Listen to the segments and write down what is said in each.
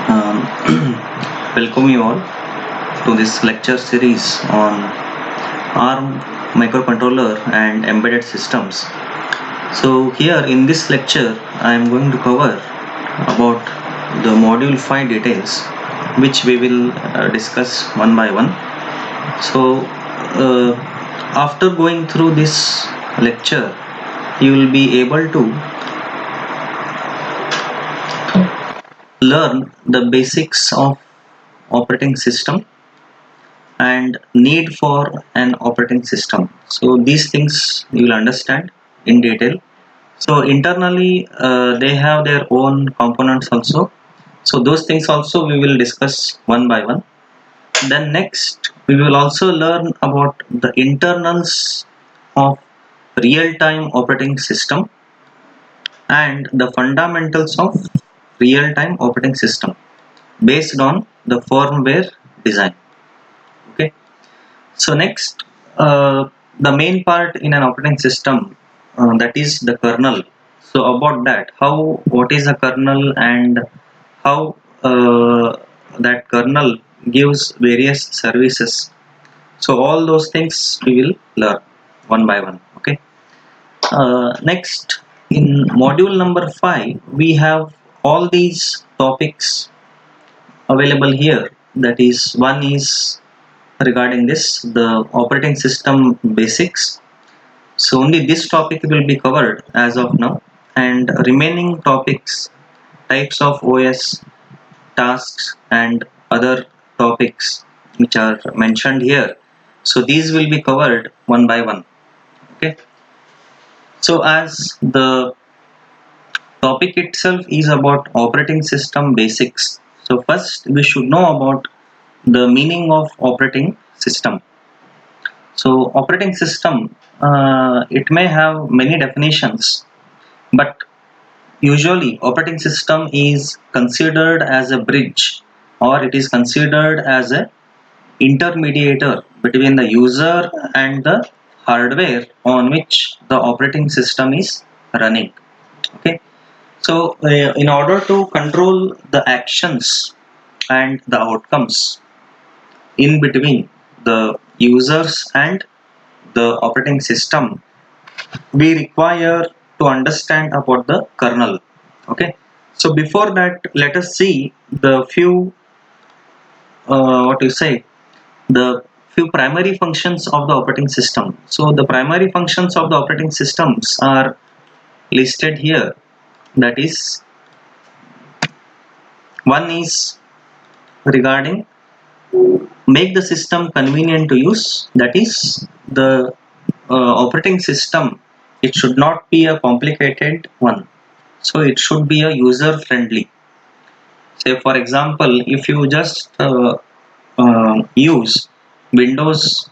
Um, Welcome you all to this lecture series on ARM microcontroller and embedded systems. So here in this lecture I am going to cover about the module 5 details, which we will discuss one by one. So after going through this lecture, you will be able to learn the basics of operating system and need for an operating system. So these things you will understand in detail. So internally they have their own components also. So those things also we will discuss one by one. Then next we will also learn about the internals of real-time operating system and the fundamentals of real-time operating system based on the firmware design. Okay. So next, the main part in an operating system, that is the kernel. So about that, what is a kernel and how that kernel gives various services. So all those things we will learn one by one. Okay. Next, in module number 5, we have all these topics available here. That is, one is regarding this, the operating system basics. So only this topic will be covered as of now, and remaining topics, types of OS, tasks and other topics which are mentioned here, so these will be covered one by one. Okay. So as the topic itself is about operating system basics, so first we should know about the meaning of operating system. So operating system, it may have many definitions, but usually operating system is considered as a bridge, or it is considered as a intermediator between the user and the hardware on which the operating system is running. Okay. So in order to control the actions and the outcomes in between the users and the operating system, we require to understand about the kernel. Okay. So before that, let us see the few what you say the few primary functions of the operating system. So the primary functions of the operating systems are listed here. That is, one is regarding make the system convenient to use. That is, the operating system, it should not be a complicated one, so it should be a user friendly. Say for example, if you just use Windows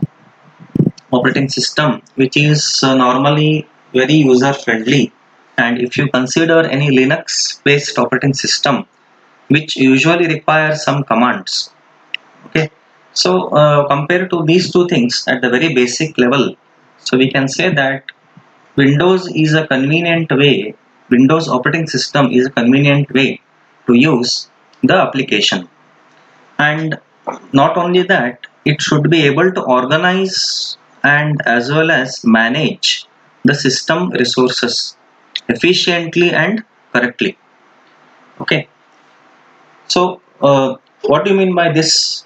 operating system, which is normally very user friendly, and if you consider any Linux based operating system which usually requires some commands. Okay. So compared to these two things at the very basic level, so we can say that Windows is a convenient way, Windows operating system is a convenient way to use the application. And not only that, it should be able to organize and as well as manage the system resources efficiently and correctly. Okay. So what do you mean by this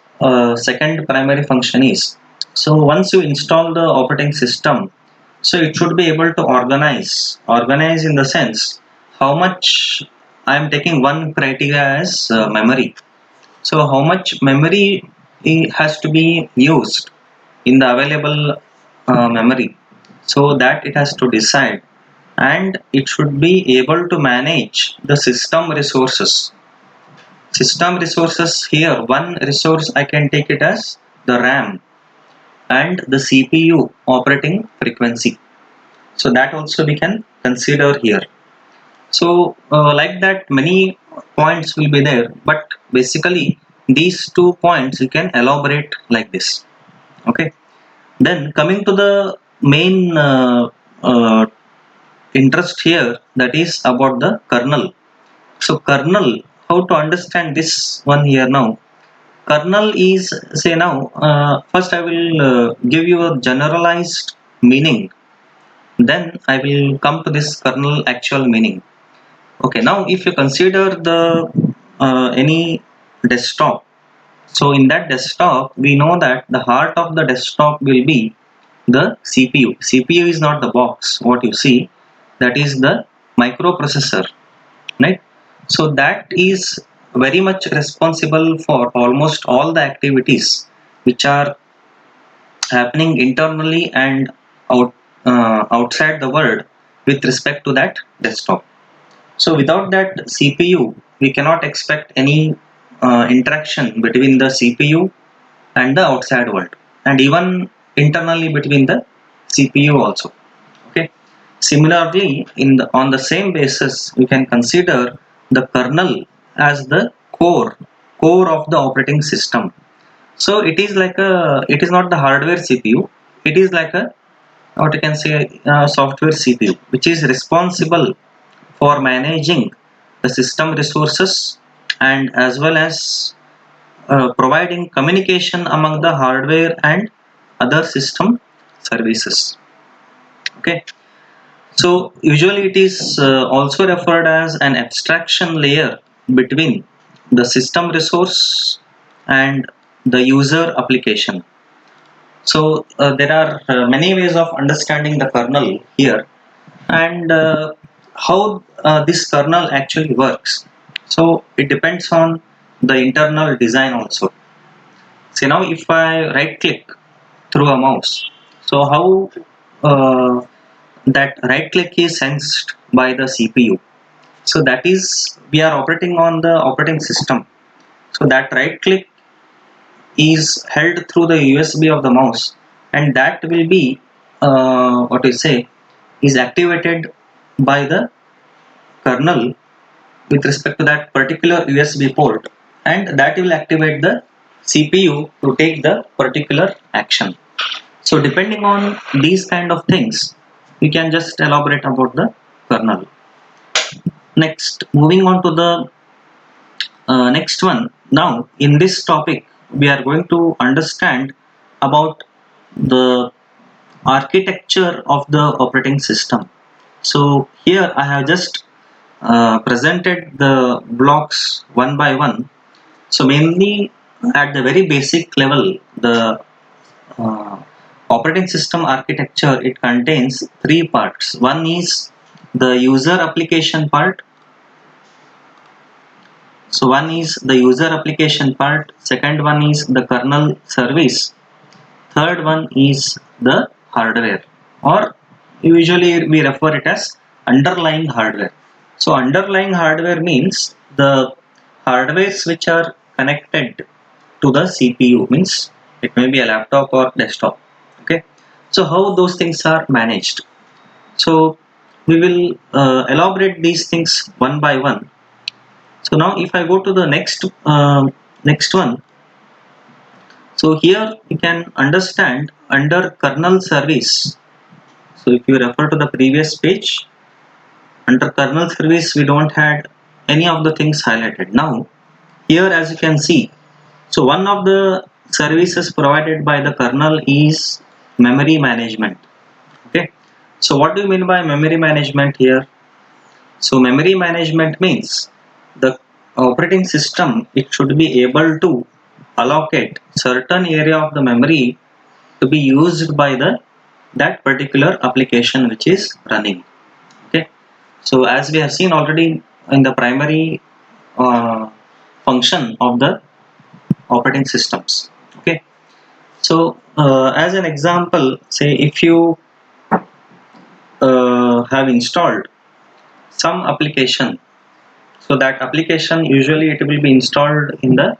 second primary function is, so once you install the operating system, so it should be able to organize in the sense how much I am taking one criteria as memory. So how much memory has to be used in the available memory, so that it has to decide, and it should be able to manage the system resources. System resources here, one resource I can take it as the RAM and the CPU operating frequency. So that also we can consider here. So like that, many points will be there, but basically these 2 points you can elaborate like this. Okay. Then coming to the main interest here, that is about the kernel. So kernel, how to understand this one here now. Kernel is, say now, first I will give you a generalized meaning, then I will come to this kernel actual meaning. Okay, now if you consider the any desktop, so in that desktop we know that the heart of the desktop will be the CPU. CPU is not the box what you see, that is the microprocessor, right? So that is very much responsible for almost all the activities which are happening internally and outside the world with respect to that desktop. So without that CPU, we cannot expect any interaction between the CPU and the outside world, and even internally between the CPU also. Okay. Similarly, on the same basis, we can consider the kernel as the core of the operating system. So it is not the hardware CPU. It is like a, what you can say, software CPU, which is responsible for managing the system resources and as well as providing communication among the hardware and other system services. Okay, so usually it is also referred as an abstraction layer between the system resource and the user application. So there are many ways of understanding the kernel here, and how this kernel actually works. So it depends on the internal design also. So now if I right click through a mouse, so how that right click is sensed by the CPU. So that is, we are operating on the operating system. So that right click is held through the USB of the mouse, and that will be what you say is activated by the kernel with respect to that particular USB port, and that will activate the CPU to take the particular action. So depending on these kind of things, we can just elaborate about the kernel. Next, moving on to the next one. Now, in this topic, we are going to understand about the architecture of the operating system. So here I have just presented the blocks one by one. So mainly at the very basic level, the uh, operating system architecture, it contains three parts. One is the user application part. So one is the user application part. Second one is the kernel service. Third one is the hardware, or usually we refer it as underlying hardware. So underlying hardware means the hardwares which are connected to the CPU, means it may be a laptop or desktop. Okay, so how those things are managed. So we will elaborate these things one by one. So now if I go to the next one, so here you can understand under kernel service. So if you refer to the previous page, under kernel service we don't had any of the things highlighted. Now here, as you can see, so one of the services provided by the kernel is memory management. Okay, so what do you mean by memory management here? So memory management means the operating system, it should be able to allocate certain area of the memory to be used by the that particular application which is running. Okay, so as we have seen already in the primary function of the operating systems. Okay, so as an example, say if you have installed some application, so that application usually it will be installed in the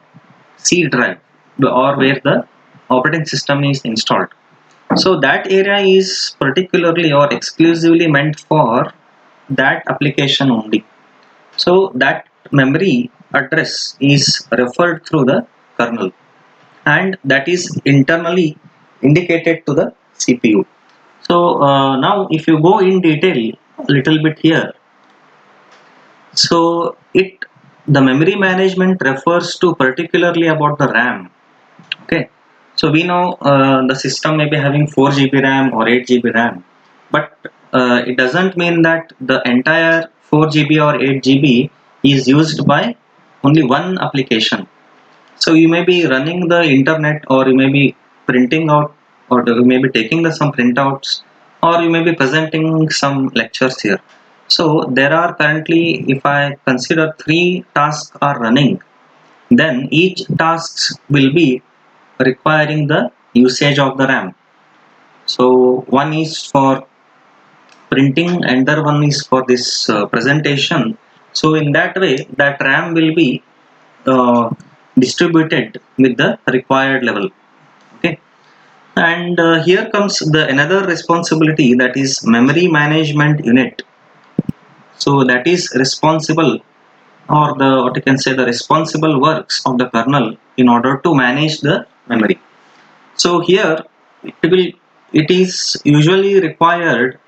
C drive or where the operating system is installed. So that area is particularly or exclusively meant for that application only. So that memory address is referred through the kernel, and that is internally indicated to the CPU. So now if you go in detail a little bit here, so it the memory management refers to particularly about the RAM. Okay, so we know the system may be having 4 GB RAM or 8 GB RAM, but it doesn't mean that the entire 4 GB or 8 GB is used by only one application. So you may be running the internet, or you may be printing out, or you may be taking some printouts, or you may be presenting some lectures here. So there are currently, if I consider 3 tasks are running, then each tasks will be requiring the usage of the RAM. So one is for printing, and the other one is for this presentation. So in that way, that RAM will be uh, distributed with the required level. Okay, and here comes the another responsibility, that is memory management unit. So that is responsible, or the what you can say, the responsible works of the kernel in order to manage the memory. So here it is usually required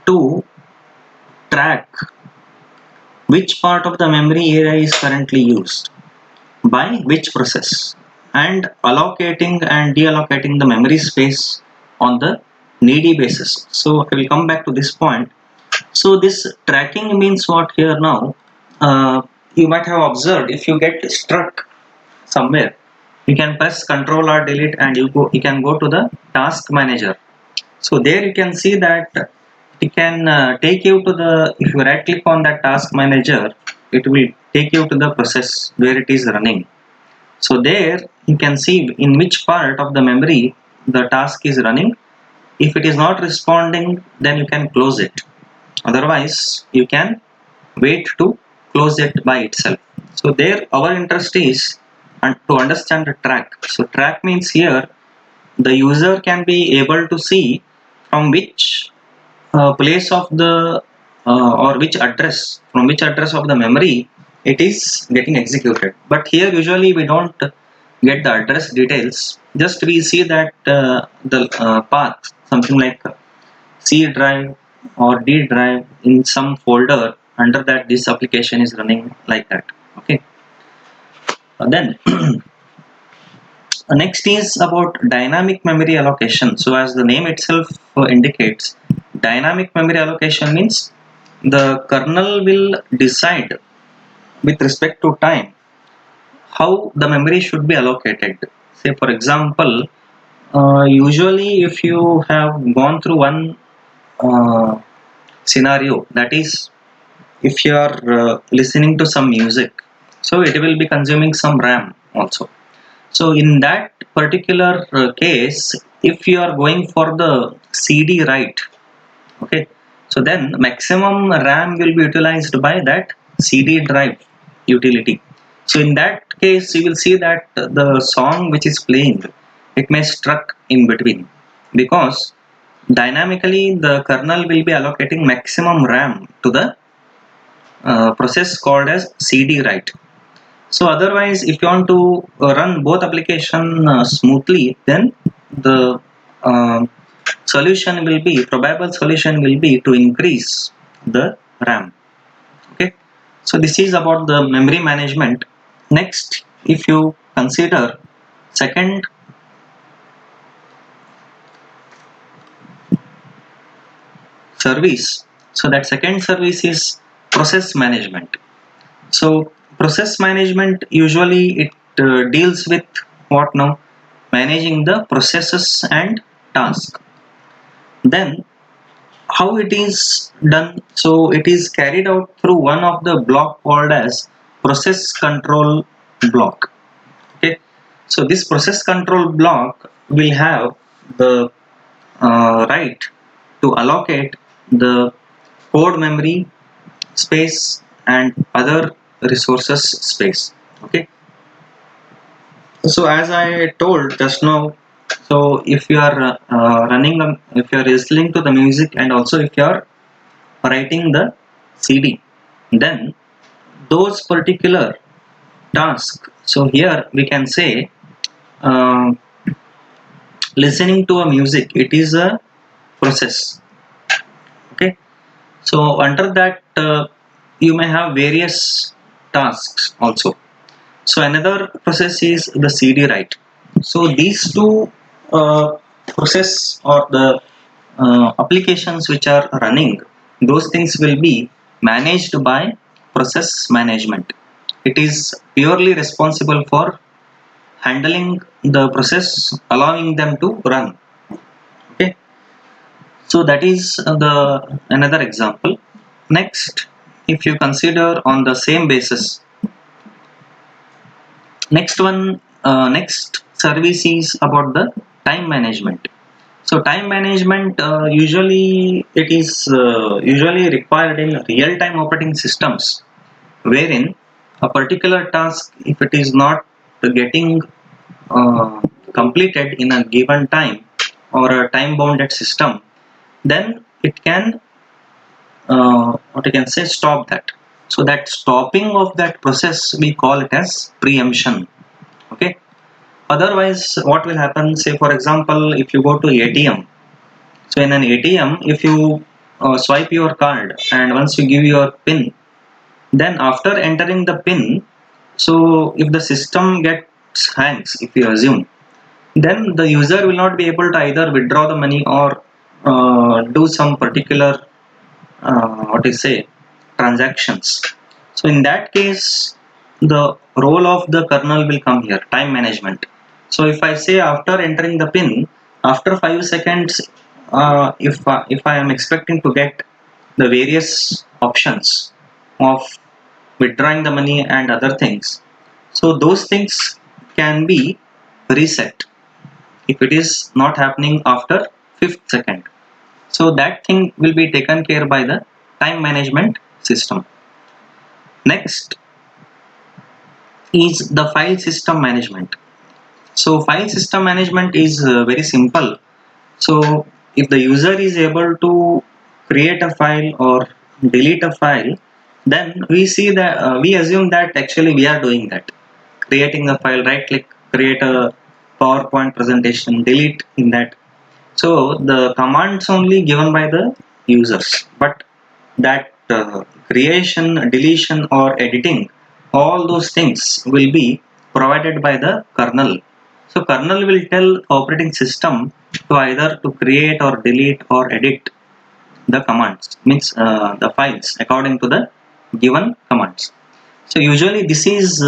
to track which part of the memory area is currently used by which process, and allocating and deallocating the memory space on the needy basis. So I will come back to this point. So this tracking means what here now? You might have observed, if you get struck somewhere, you can press Ctrl or Delete and you can go to the task manager. So there you can see that it can take you to the, if you right click on that task manager, it will take you to the process where it is running. So there you can see in which part of the memory the task is running. If it is not responding, then you can close it. Otherwise, you can wait to close it by itself. So there our interest is to understand the track. So track means here the user can be able to see from which place of the or which address, from which address of the memory it is getting executed. But here usually we don't get the address details, just we see that the path, something like C drive or D drive in some folder, under that this application is running, like that. Okay, then next is about dynamic memory allocation. So as the name itself indicates, dynamic memory allocation means the kernel will decide with respect to time how the memory should be allocated. Say for example, usually if you have gone through one uh, scenario, that is, if you are listening to some music, so it will be consuming some RAM also. So in that particular case, if you are going for the CD write, okay, so then maximum RAM will be utilized by that CD drive utility. So in that case, you will see that the song which is playing, it may struck in between, because dynamically the kernel will be allocating maximum RAM to the process called as CD write. So otherwise, if you want to run both application smoothly, then the uh, solution will be, probable solution will be to increase the RAM. Okay, so this is about the memory management. Next, if you consider second service, so that second service is process management. So process management usually it deals with what now? Managing the processes and task. Then how it is done? So it is carried out through one of the block called as process control block. Okay. So this process control block will have the right to allocate the code memory space and other resources space. Okay, so as I told just now, so if you are if you are listening to the music, and also if you are writing the CD, then those particular tasks, so here we can say uh, listening to a music, it is a process. Okay, so under that you may have various tasks also. So another process is the CD write. So these two process or the applications which are running, those things will be managed by process management. It is purely responsible for handling the process, allowing them to run. Okay, so that is the another example. Next, if you consider on the same basis, next service is about the time management. So time management usually it is usually required in real-time operating systems, wherein a particular task, if it is not getting uh, completed in a given time or a time-bounded system, then it can what I can say stop that. So that stopping of that process we call it as preemption. Okay. Otherwise, what will happen? Say for example, if you go to ATM. So in an ATM, if you swipe your card and once you give your PIN, then after entering the PIN, so if the system gets hangs, if you assume, then the user will not be able to either withdraw the money or do some particular what is say transactions. So in that case, the role of the kernel will come here, time management. So if I say after entering the pin, after 5 seconds, if I am expecting to get the various options of withdrawing the money and other things, so those things can be reset if it is not happening after 5th second. So that thing will be taken care by the time management system. Next is the file system management. So file system management is very simple. So if the user is able to create a file or delete a file, then we see that we assume that actually we are doing that, creating a file, right click, create a PowerPoint presentation, delete in that. So the commands only given by the users, but that creation, deletion or editing, all those things will be provided by the kernel. So kernel will tell operating system to either to create or delete or edit the commands, means the files according to the given commands. So usually this is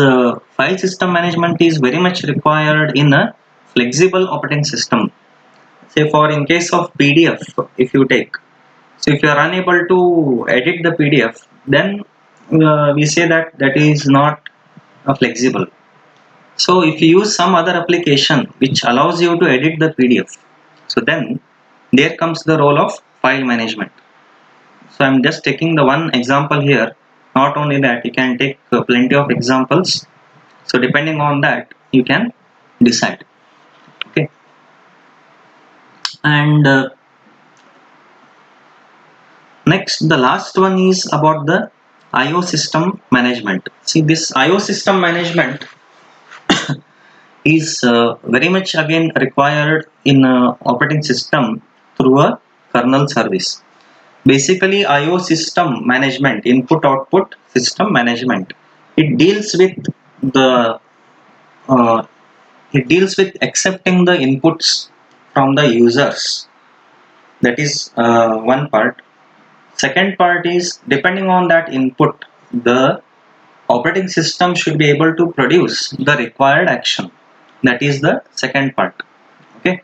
file system management is very much required in a flexible operating system. Say for in case of PDF, if you take, so if you are unable to edit the PDF, then we say that that is not flexible. So if you use some other application which allows you to edit the PDF, so then there comes the role of file management. So I'm just taking the one example here. Not only that, you can take plenty of examples. So depending on that, you can decide. Okay, and next, the last one is about the IO system management. See, this IO system management is very much again required in operating system through a kernel service. Basically, IO system management, input output system management, it deals with the uh, it deals with accepting the inputs from the users. That is one part. Second part is depending on that input, the operating system should be able to produce the required action. That is the second part. Okay,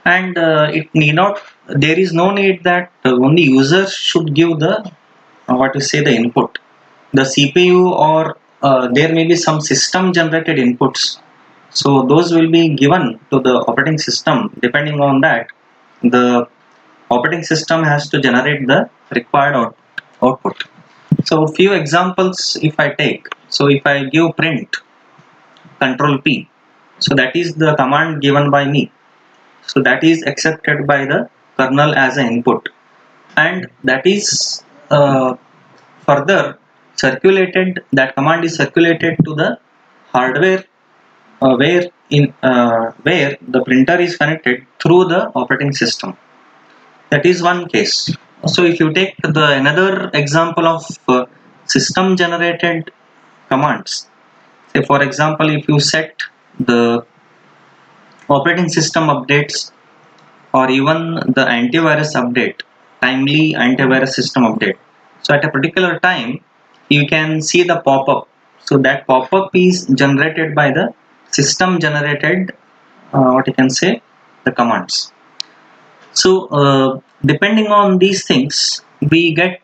and it need not. There is no need that only users should give the what to say the input. The CPU or there may be some system generated inputs. So those will be given to the operating system. Depending on that, the operating system has to generate the required output. So few examples if I take, so if I give print control P, so that is the command given by me. So that is accepted by the kernel as an input, and that is further circulated. That command is circulated to the hardware where the printer is connected through the operating system. That is one case. So if you take the another example of system generated commands. Say for example, if you set the operating system updates or even the antivirus update, timely antivirus system update. So at a particular time, you can see the pop-up. So that pop-up is generated by the system generated, what you can say, the commands. So depending on these things, we get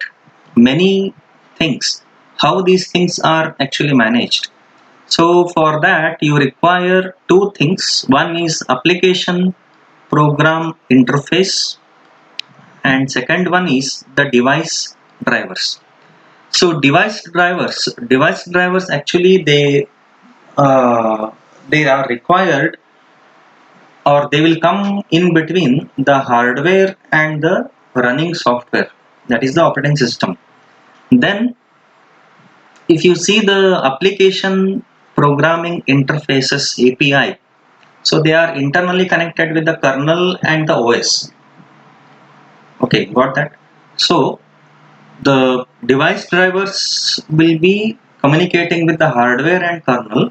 many things. How these things are actually managed. So for that, you require two things. One is application program interface, and second one is the so device drivers actually they are required, or they will come in between the hardware and the running software, that is the operating system. Then if you see the application programming interfaces API, so they are internally connected with the kernel and the OS. Okay, got that? So the device drivers will be communicating with the hardware and kernel,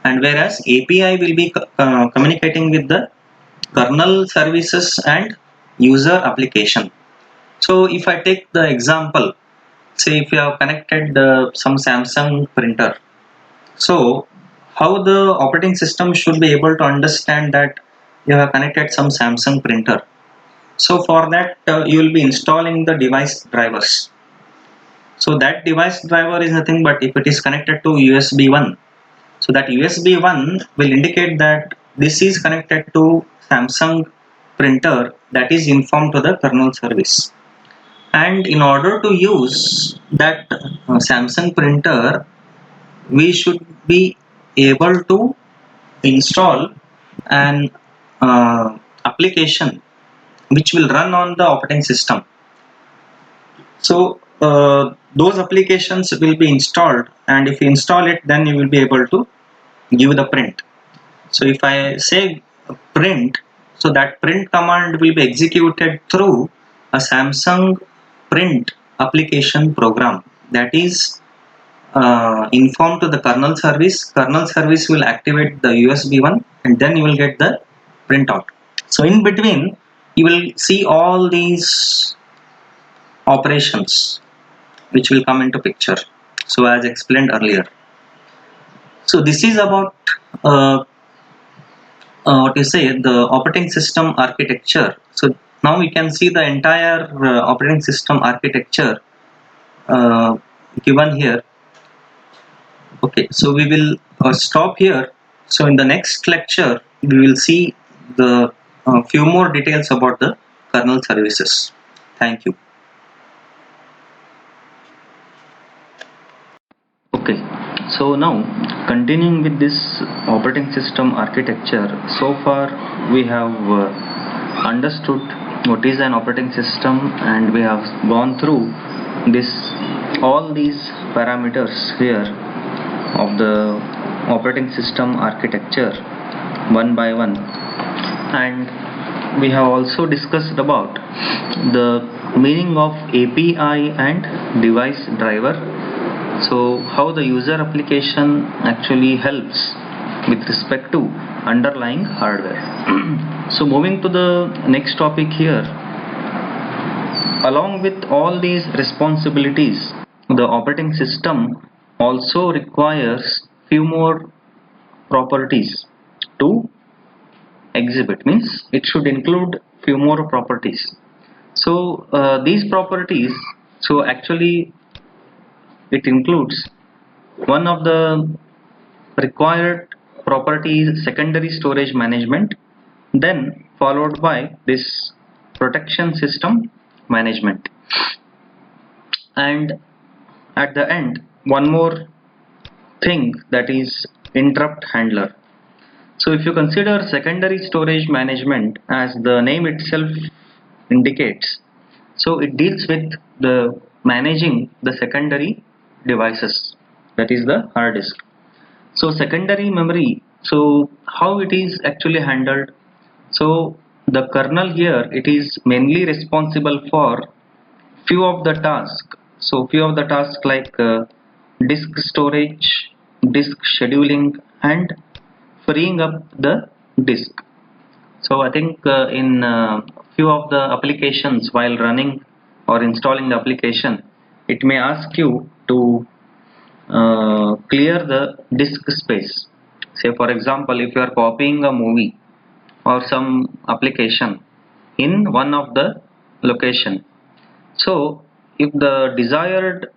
and whereas API will be communicating with the kernel services and user application. So if I take the example, say if you have connected some Samsung printer, so how the operating system should be able to understand that you have connected some Samsung printer? So for that, you will be installing the device drivers. So that device driver is nothing but if it is connected to USB 1. So that USB 1 will indicate that this is connected to Samsung printer, that is informed to the kernel service. And in order to use that Samsung printer, we should be able to install an application which will run on the operating system. So those applications will be installed, and if you install it, then you will be able to give the print. So if I say print, so that print command will be executed through a Samsung print application program, that is informed to the kernel service. Kernel service will activate the USB 1, and then you will get the printout. So in between, you will see all these operations which will come into picture. So as explained earlier. So this is about what you say, the operating system architecture. So now we can see the entire operating system architecture given here. Okay, so we will stop here. So in the next lecture, we will see the few more details about the kernel services. Thank you. Okay, so now continuing with this operating system architecture, so far we have understood what is an operating system, and we have gone through this all these parameters here of the operating system architecture one by one, and we have also discussed about the meaning of API and device driver. So how the user application actually helps with respect to underlying hardware. So moving to the next topic here, along with all these responsibilities, the operating system also requires few more properties to exhibit, means it should include few more properties. So these properties, so actually it includes one of the required property is secondary storage management, then followed by this protection system management, and at the end one more thing, that is interrupt handler. So if you consider secondary storage management, as the name itself indicates, so it deals with the managing the secondary devices, that is the hard disk. So secondary memory, so how it is actually handled? So the kernel here, it is mainly responsible for few of the tasks. So few of the tasks like disk storage, disk scheduling, and freeing up the disk. So I think in few of the applications while running or installing the application, it may ask you to clear the disk space. Say for example, if you are copying a movie or some application in one of the location, so if the desired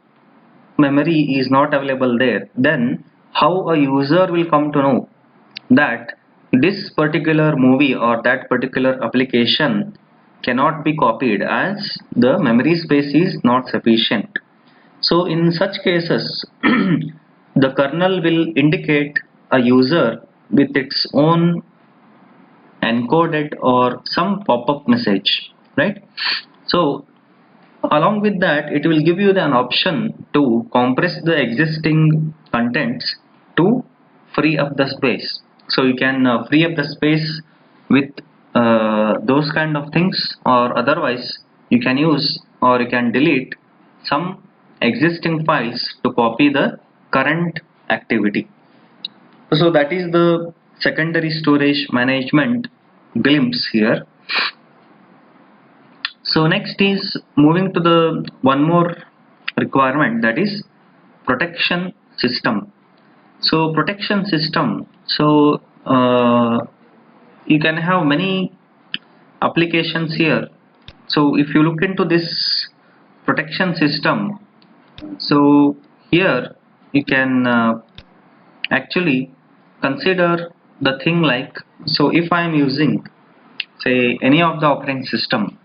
memory is not available there, then how a user will come to know that this particular movie or that particular application cannot be copied as the memory space is not sufficient. So in such cases, the kernel will indicate a user with its own encoded or some pop-up message, right? So along with that, it will give you an option to compress the existing contents to free up the space. So you can free up the space with those kind of things, or otherwise you can use or you can delete some existing files to copy the current activity. So that is the secondary storage management glimpse here. So next is moving to the one more requirement, that is protection system. So protection system, so you can have many applications here. So if you look into this protection system, so here you can actually consider the thing like, so if I am using say any of the operating system,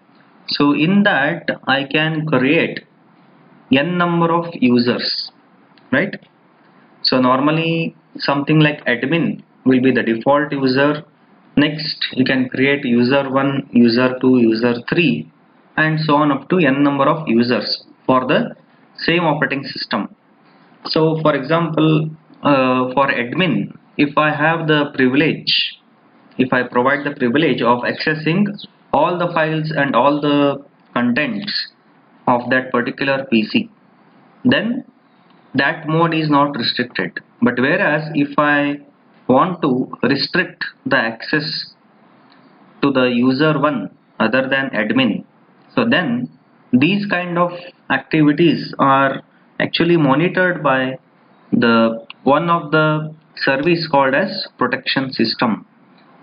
so in that I can create n number of users, right? So normally something like admin will be the default user. Next you can create user 1, user 2, user 3, and so on up to n number of users for the same operating system. So for example, for admin, if I have the privilege, if I provide the privilege of accessing all the files and all the contents of that particular PC, then that mode is not restricted. But whereas if I want to restrict the access to the user one other than admin, so then these kind of activities are actually monitored by the one of the service called as protection system.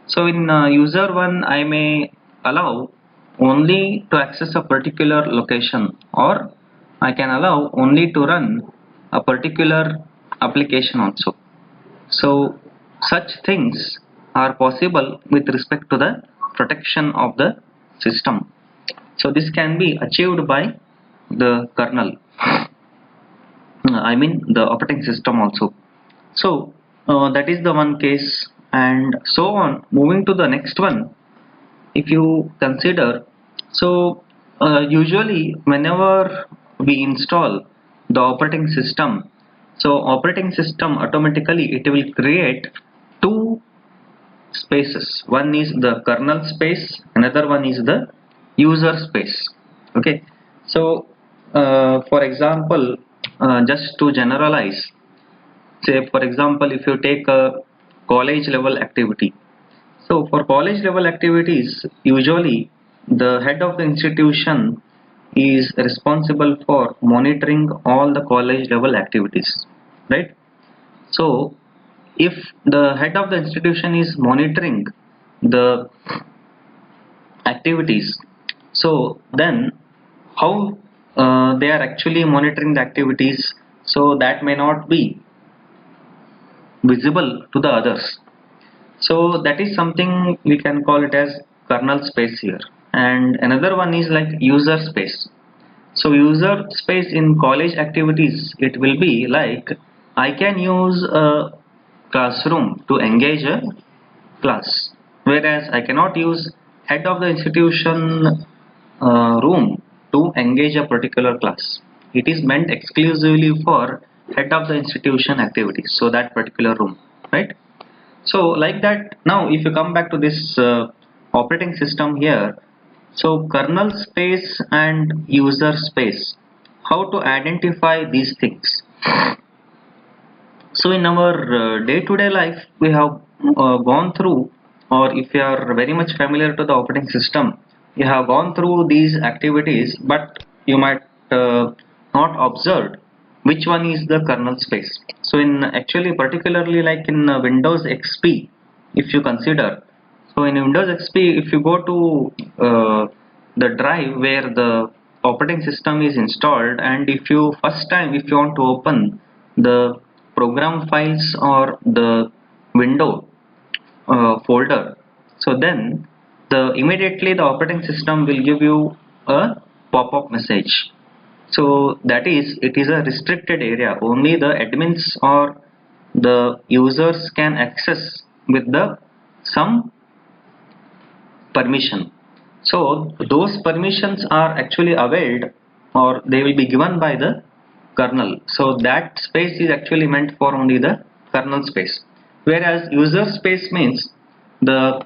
So in user one, I may allow only to access a particular location, or I can allow only to run a particular application also. So such things are possible with respect to the protection of the system. So this can be achieved by the kernel, I mean the operating system also. So that is the one case, and so on. Moving to the next one, if you consider, so usually whenever we install the operating system, so operating system automatically it will create two spaces. One is the kernel space, another one is the user space. Okay, so for example, just to generalize, say for example, if you take a college level activity, so for college level activities, usually the head of the institution is responsible for monitoring all the college level activities, right? So if the head of the institution is monitoring the activities, so then how they are actually monitoring the activities, so that may not be visible to the others. So that is something we can call it as kernel space here. And another one is like user space. So user space in college activities, it will be like I can use a classroom to engage a class, whereas I cannot use head of the institution room to engage a particular class. It is meant exclusively for head of the institution activities, so that particular room, right? So like that, now if you come back to this operating system here, so kernel space and user space, how to identify these things? So in our day-to-day life, we have gone through, or if you are very much familiar to the operating system, you have gone through these activities, but you might not observe which one is the kernel space. So in actually particularly like in Windows XP, if you consider, so in Windows XP, if you go to the drive where the operating system is installed, and if you first time if you want to open the program files or the window folder, so then immediately the operating system will give you a pop-up message. So that is, it is a restricted area, only the admins or the users can access with the some permission. So those permissions are actually availed, or they will be given by the kernel. So that space is actually meant for only the kernel space. Whereas user space means the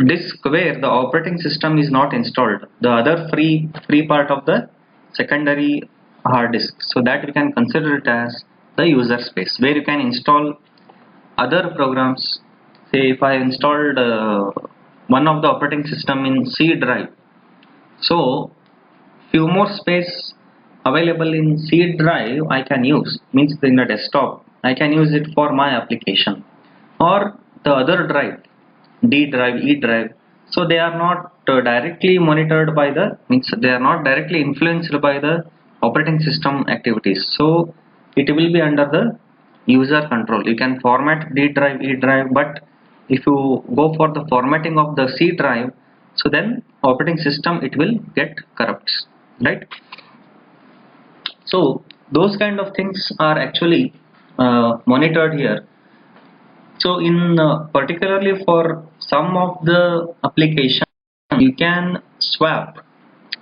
disk where the operating system is not installed, the other free part of the secondary hard disk. So that we can consider it as the user space, where you can install other programs. Say if I installed one of the operating system in C drive, so few more space available in C drive I can use, means in the desktop I can use it for my application, or the other drive, D drive, E drive. So they are not directly monitored by the, means they are not directly influenced by the operating system activities. So it will be under the user control. You can format D drive, E drive, but if you go for the formatting of the C drive, so then operating system it will get corrupt, right? So those kind of things are actually monitored here. So in particularly for some of the applications, you can swap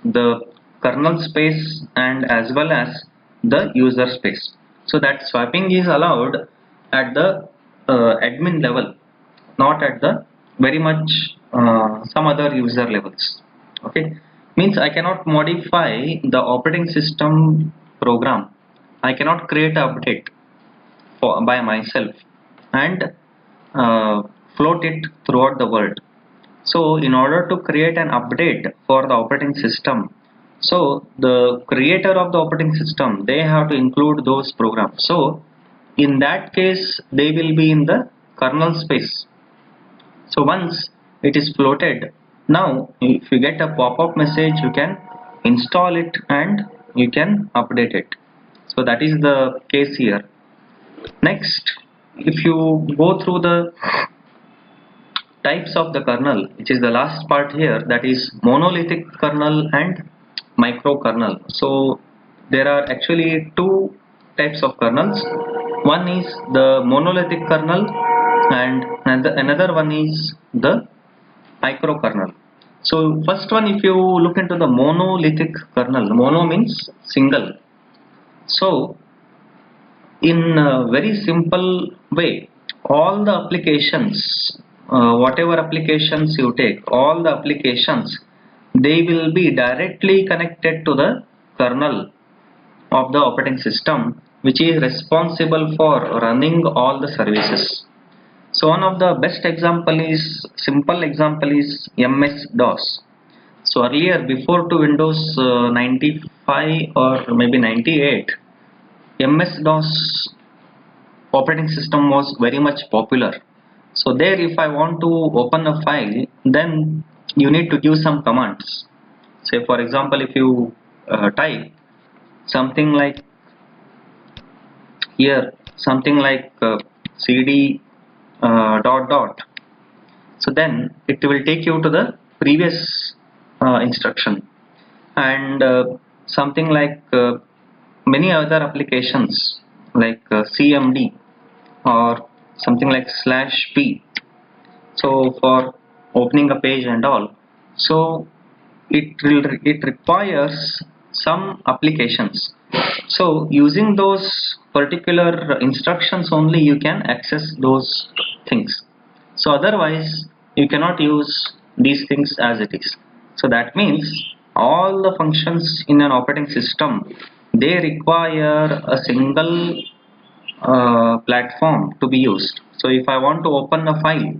the kernel space and as well as the user space. So that swapping is allowed at the admin level, not at the very much some other user levels. Okay, means I cannot modify the operating system program. I cannot create an update by myself and float it throughout the world. So in order to create an update for the operating system, so the creator of the operating system, they have to include those programs. So in that case they will be in the kernel space. So once it is floated, now if you get a pop-up message, you can install it and you can update it. So that is the case here. Next, if you go through the types of the kernel, which is the last part here, that is monolithic kernel and microkernel. So there are actually two types of kernels. One is the monolithic kernel and another one is the microkernel. So first one, if you look into the monolithic kernel, mono means single. So in a very simple way, all the applications, whatever applications you take, all the applications, they will be directly connected to the kernel of the operating system, which is responsible for running all the services. So one of the best example is, simple example is MS DOS. So earlier, before to Windows 95 or maybe 98, MS DOS operating system was very much popular. So there, if I want to open a file, then you need to give some commands. Say for example, if you type something like here, something like cd dot dot, so then it will take you to the previous instruction, and something like many other applications like cmd or something like /p, so for opening a page and all. So it requires some applications. So using those particular instructions only you can access those things. So otherwise you cannot use these things as it is. So that means all the functions in an operating system, they require a single platform to be used. So if I want to open a file,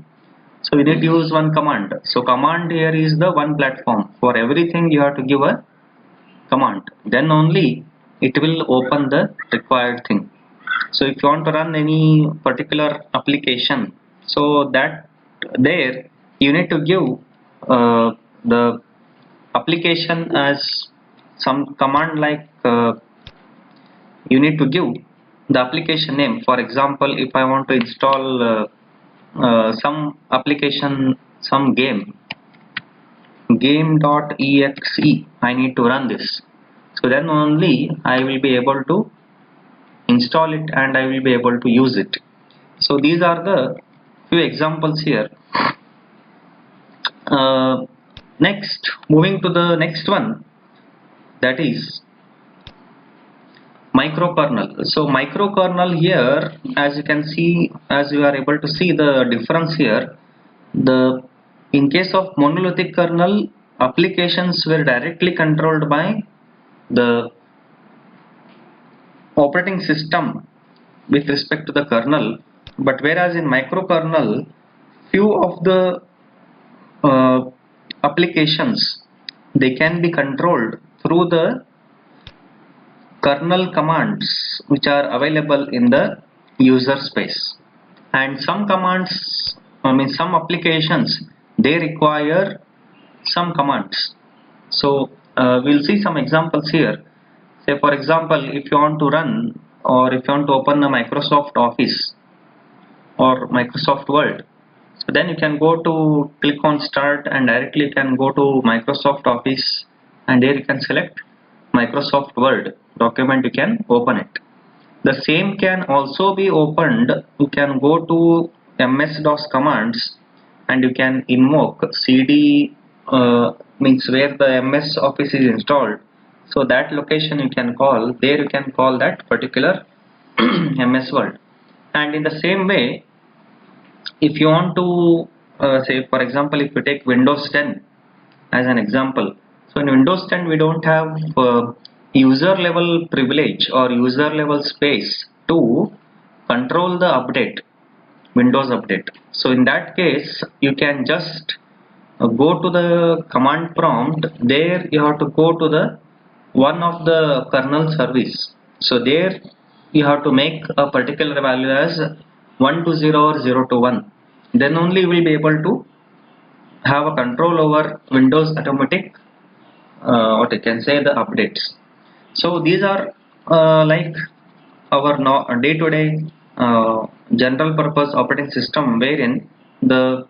so we need to use one command. So command here is the one platform. For everything you have to give a command, then only it will open the required thing. So if you want to run any particular application, so that there you need to give the application as some command, like you need to give the application name. For example, if I want to install some application, some game.exe, I need to run this. So then only I will be able to install it and I will be able to use it. So these are the few examples here. Next, moving to the next one, that is microkernel. So microkernel here, as you can see, as you are able to see the difference here, the in case of monolithic kernel, applications were directly controlled by the operating system with respect to the kernel, but whereas in microkernel, few of the applications, they can be controlled through the kernel commands which are available in the user space, and some commands, some applications, they require some commands. So we'll see some examples here. Say for example, if you want to run, or if you want to open a Microsoft Office or Microsoft Word, so then you can go to click on start and directly you can go to Microsoft Office, and there you can select Microsoft Word document, you can open it. The same can also be opened, you can go to MS-DOS commands and you can invoke cd, means where the MS Office is installed, so that location you can call, there you can call that particular MS Word. And in the same way, if you want to say for example, if you take Windows 10 as an example, so in Windows 10 we don't have user level privilege or user level space to control the update, Windows update. So in that case you can just go to the command prompt, there you have to go to the one of the kernel service. So there you have to make a particular value as 120 or 021, then only you will be able to have a control over Windows automatic, what I can say, the updates. So these are like our day-to-day general purpose operating system, wherein the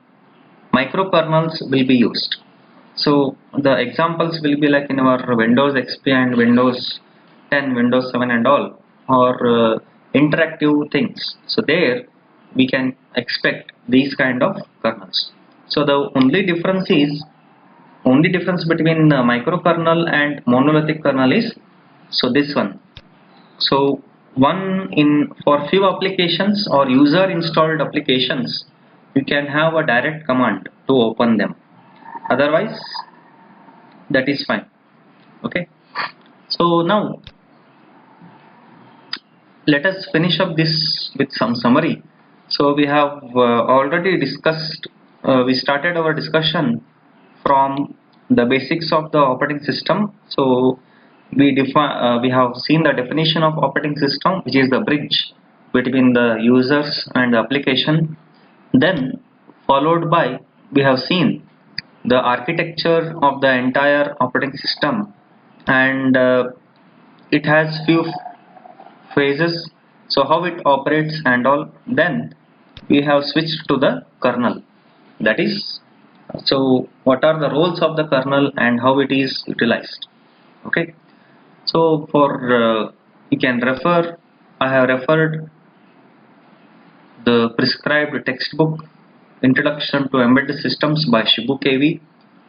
microkernels will be used. So the examples will be like in our Windows XP and Windows 10, Windows 7 and all, or interactive things. So there we can expect these kind of kernels. So the only difference between microkernel and monolithic kernel is, so this one. So one, in for few applications or user installed applications, you can have a direct command to open them. Otherwise, that is fine. Okay. So now let us finish up this with some summary. So we have already discussed. We started our discussion from the basics of the operating system. So we have seen the definition of operating system, which is the bridge between the users and the application. Then followed by, we have seen the architecture of the entire operating system, and it has few phases, so how it operates and all. Then we have switched to the kernel, that is, so what are the roles of the kernel and how it is utilized. Okay. So for you can refer, I have referred the prescribed textbook Introduction to Embedded Systems by Shibu KV,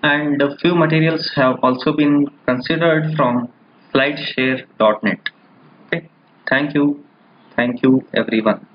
and a few materials have also been considered from slideshare.net. Okay, thank you everyone.